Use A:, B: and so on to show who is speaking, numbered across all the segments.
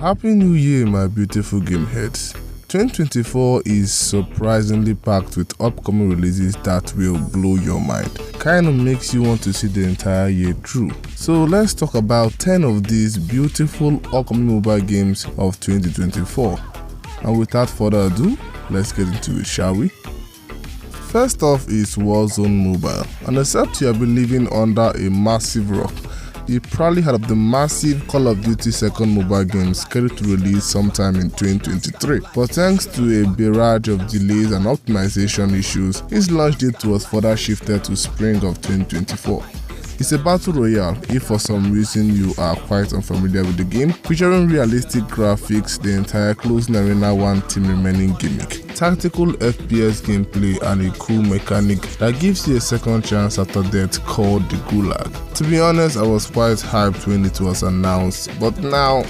A: Happy New Year, my beautiful game heads. 2024 is surprisingly packed with upcoming releases that will blow your mind. Kinda makes you want to see the entire year through. So let's talk about 10 of these beautiful upcoming mobile games of 2024. And without further ado, let's get into it, shall we? First off is Warzone Mobile. And except you have been living under a massive rock, you probably heard of the massive Call of Duty second mobile game scheduled to release sometime in 2023. But thanks to a barrage of delays and optimization issues, its launch date was further shifted to spring of 2024. It's a battle royale if for some reason you are quite unfamiliar with the game, featuring realistic graphics, the entire closed arena one team remaining gimmick, tactical FPS gameplay and a cool mechanic that gives you a second chance after death called the Gulag. To be honest, I was quite hyped when it was announced, but now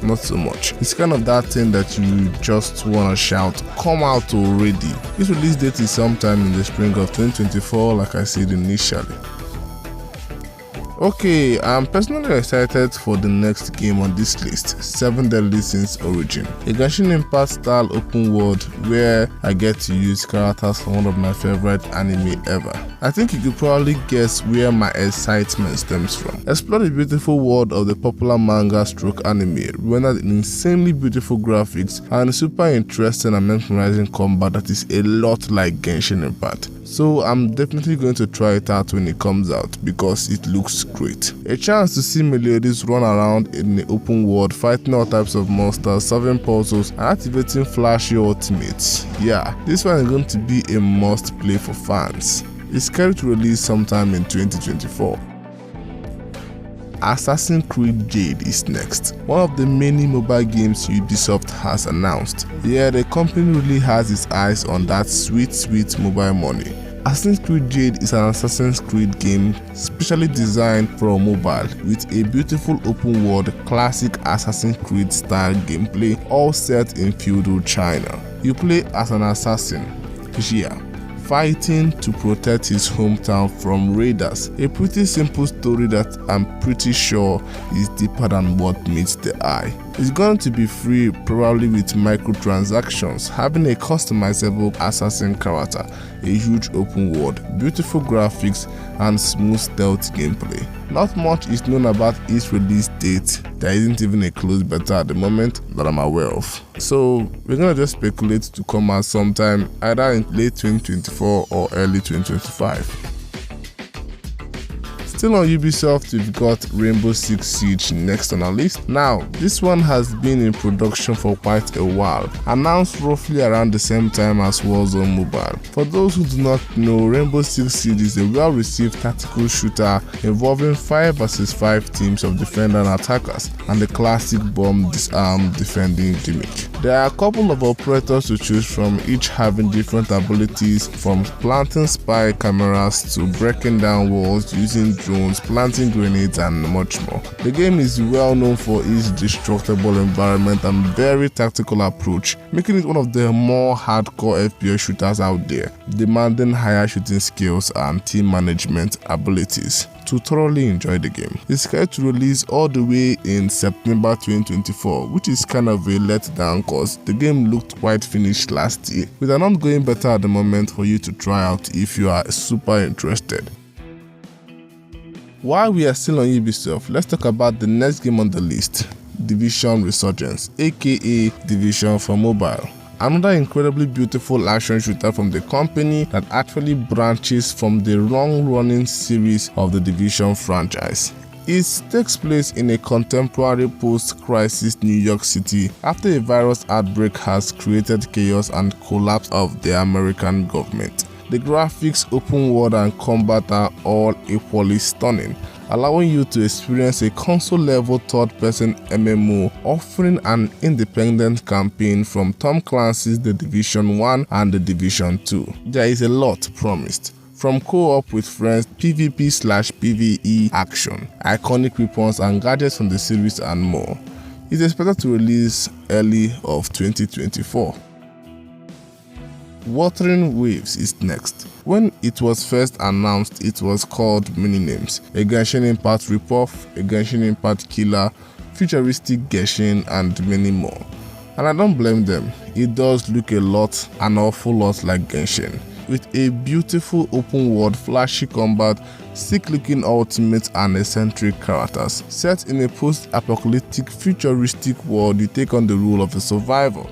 A: not so much. It's kind of that thing that you just wanna shout, come out already. Its release date is sometime in the spring of 2024 like I said initially. Okay, I'm personally excited for the next game on this list, ZENLESS ZEN Origin, a Genshin Impact style open world where I get to use characters from one of my favorite anime ever. I think you could probably guess where my excitement stems from. Explore the beautiful world of the popular manga stroke anime, rendered in insanely beautiful graphics and super interesting and mesmerizing combat that is a lot like Genshin Impact. So I'm definitely going to try it out when it comes out because it looks great. A chance to see melodies run around in the open world, fighting all types of monsters, solving puzzles, and activating flashy ultimates. Yeah, this one is going to be a must play for fans. It's scheduled to release sometime in 2024. Assassin's Creed Jade is next, one of the many mobile games Ubisoft has announced. Yeah, the company really has its eyes on that sweet mobile money. Assassin's Creed Jade is an Assassin's Creed game specially designed for mobile with a beautiful open world classic Assassin's Creed style gameplay all set in feudal China. You play as an assassin, Xia, fighting to protect his hometown from raiders. A pretty simple story that I'm pretty sure is deeper than what meets the eye. It's going to be free, probably with microtransactions, having a customizable assassin character, a huge open world, beautiful graphics, and smooth stealth gameplay. Not much is known about its release date. There isn't even a closed beta at the moment that I'm aware of. So we're gonna just speculate to come out sometime either in late 2024 or early 2025. Still on Ubisoft, we've got Rainbow Six Siege next on our list. Now, this one has been in production for quite a while, announced roughly around the same time as Warzone Mobile. For those who do not know, Rainbow Six Siege is a well-received tactical shooter involving 5 vs 5 teams of defender and attackers, and the classic bomb disarm defending gimmick. There are a couple of operators to choose from, each having different abilities, from planting spy cameras to breaking down walls using drones, planting grenades, and much more. The game is well known for its destructible environment and very tactical approach, making it one of the more hardcore FPS shooters out there, demanding higher shooting skills and team management abilities to thoroughly enjoy the game. It's scheduled to release all the way in September 2024, which is kind of a letdown cause the game looked quite finished last year, with an ongoing beta at the moment for you to try out if you are super interested. While we are still on Ubisoft, let's talk about the next game on the list, Division Resurgence, aka Division for Mobile. Another incredibly beautiful action shooter from the company that actually branches from the long-running series of the Division franchise. It takes place in a contemporary post-crisis New York City after a virus outbreak has created chaos and collapse of the American government. The graphics, open world, and combat are all equally stunning, allowing you to experience a console-level third-person MMO offering an independent campaign from Tom Clancy's The Division 1 and The Division 2. There is a lot promised, from co-op with friends, PvP/PvE action, iconic weapons and gadgets from the series, and more. It's expected to release early of 2024. Wuthering Waves is next. When it was first announced, it was called many names: a Genshin Impact ripoff, a Genshin Impact killer, futuristic Genshin, and many more. And I don't blame them, it does look an awful lot like Genshin, with a beautiful open world, flashy combat, sick-looking ultimates, and eccentric characters. Set in a post-apocalyptic futuristic world, you take on the role of a survivor,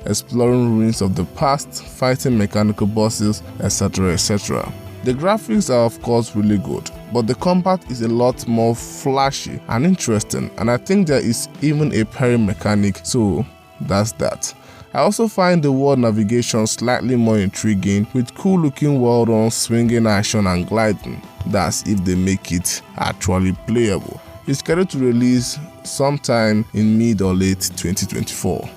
A: exploring ruins of the past, fighting mechanical bosses, etc. etc. The graphics are of course really good, but the combat is a lot more flashy and interesting, and I think there is even a parry mechanic, so that's that. I also find the world navigation slightly more intriguing, with cool looking world runs, swinging action and gliding. That's if they make it actually playable. It's scheduled to release sometime in mid or late 2024.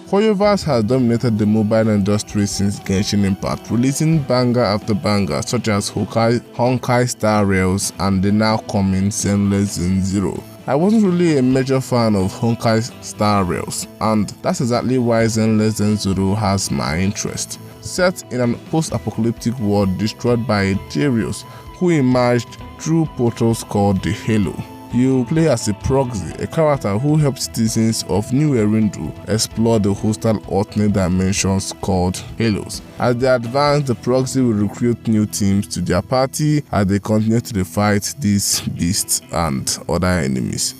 A: Hoyoverse has dominated the mobile industry since Genshin Impact, releasing banger after banger such as Honkai Star Rails and the now coming ZENLESS ZEN ZERO. I wasn't really a major fan of Honkai Star Rails, and that's exactly why ZENLESS ZEN ZERO has my interest. Set in a post-apocalyptic world destroyed by Darius, who emerged through portals called the Halo. You play as a proxy, a character who helps citizens of New Erindu explore the hostile alternate dimensions called Halos. As they advance, the proxy will recruit new teams to their party as they continue to fight these beasts and other enemies.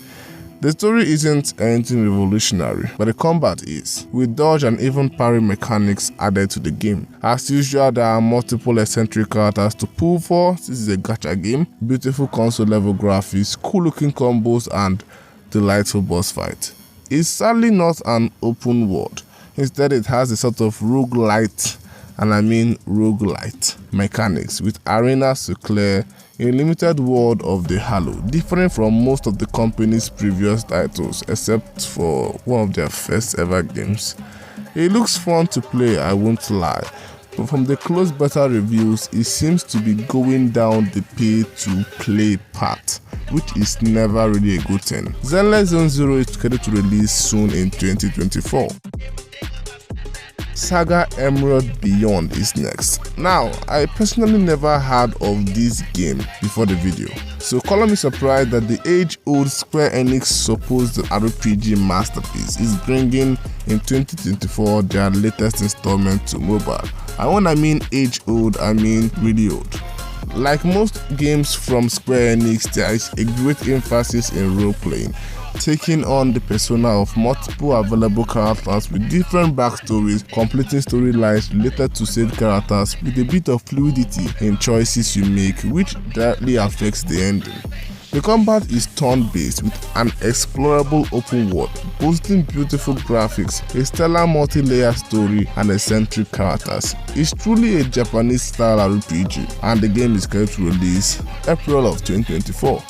A: The story isn't anything revolutionary, but the combat is, with dodge and even parry mechanics added to the game. As usual, there are multiple eccentric characters to pull for. This is a gacha game, beautiful console level graphics, cool looking combos, and delightful boss fight. It's sadly not an open world. Instead, it has a sort of roguelite, and I mean roguelite mechanics, with arenas to clear, a limited world of the Halo, different from most of the company's previous titles except for one of their first ever games. It looks fun to play, I won't lie, but from the close beta reviews, it seems to be going down the pay-to-play path, which is never really a good thing. ZENLESS ZEN ZERO is scheduled to release soon in 2024. SaGa Emerald Beyond is next. Now, I personally never heard of this game before the video, so color me surprised that the age-old Square Enix supposed RPG masterpiece is bringing in 2024 their latest installment to mobile. And when I mean age-old, I mean really old. Like most games from Square Enix, there is a great emphasis in role-playing, taking on the persona of multiple available characters with different backstories, completing storylines related to said characters with a bit of fluidity in choices you make, which directly affects the ending. The combat is turn-based with an explorable open world, boasting beautiful graphics, a stellar multi-layer story, and eccentric characters. It's truly a Japanese-style RPG, and the game is scheduled to release April of 2024.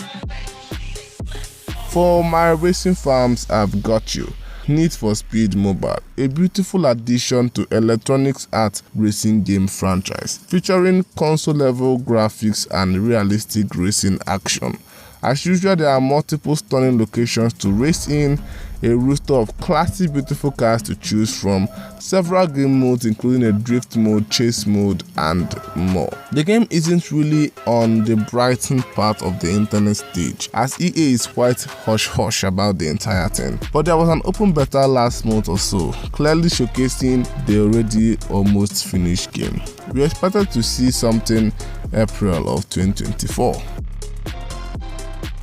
A: For my racing fans, I've got you. Need for Speed Mobile, a beautiful addition to Electronic Arts racing game franchise, featuring console-level graphics and realistic racing action. As usual, there are multiple stunning locations to race in, a roster of classic beautiful cars to choose from, several game modes including a drift mode, chase mode, and more. The game isn't really on the brighten part of the internet stage, as EA is quite hush-hush about the entire thing. But there was an open beta last month or so, clearly showcasing the already almost finished game. We expected to see something April of 2024.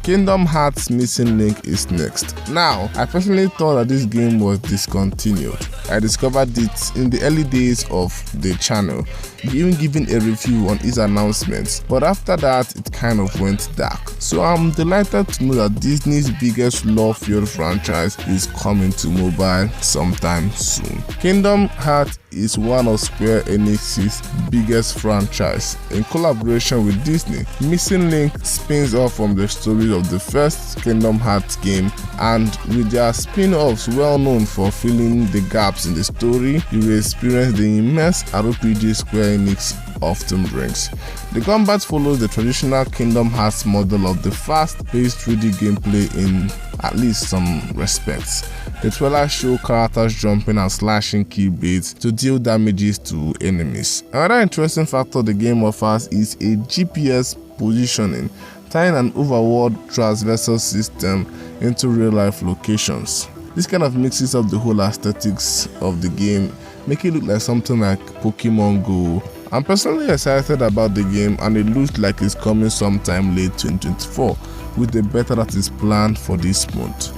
A: Kingdom Hearts Missing Link is next. Now, I personally thought that this game was discontinued. I discovered it in the early days of the channel, even giving a review on its announcements, but after that it kind of went dark. So I'm delighted to know that Disney's biggest love-filled franchise is coming to mobile sometime soon. Kingdom Hearts is one of Square Enix's biggest franchise. In collaboration with Disney, Missing Link spins off from the story of the first Kingdom Hearts game, and with their spin-offs well known for filling the gaps in the story, you will experience the immense RPG Square Enix often brings. The combat follows the traditional Kingdom Hearts model of the fast-paced 3D gameplay in at least some respects. The trailers show characters jumping and slashing keyblades to deal damages to enemies. Another interesting factor the game offers is a GPS positioning, tying an overworld transversal system into real life locations. This kind of mixes up the whole aesthetics of the game, making it look like something like Pokemon Go. I'm personally excited about the game, and it looks like it's coming sometime late 2024 with a beta that is planned for this month.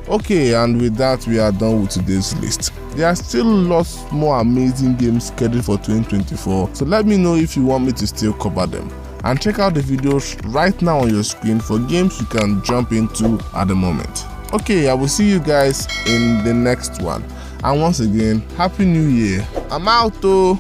A: Okay, and with that we are done with today's list. There are still lots more amazing games scheduled for 2024, so let me know if you want me to still cover them. And check out the videos right now on your screen for games you can jump into at the moment. Okay, I will see you guys in the next one. And once again, Happy New Year. I'm out though.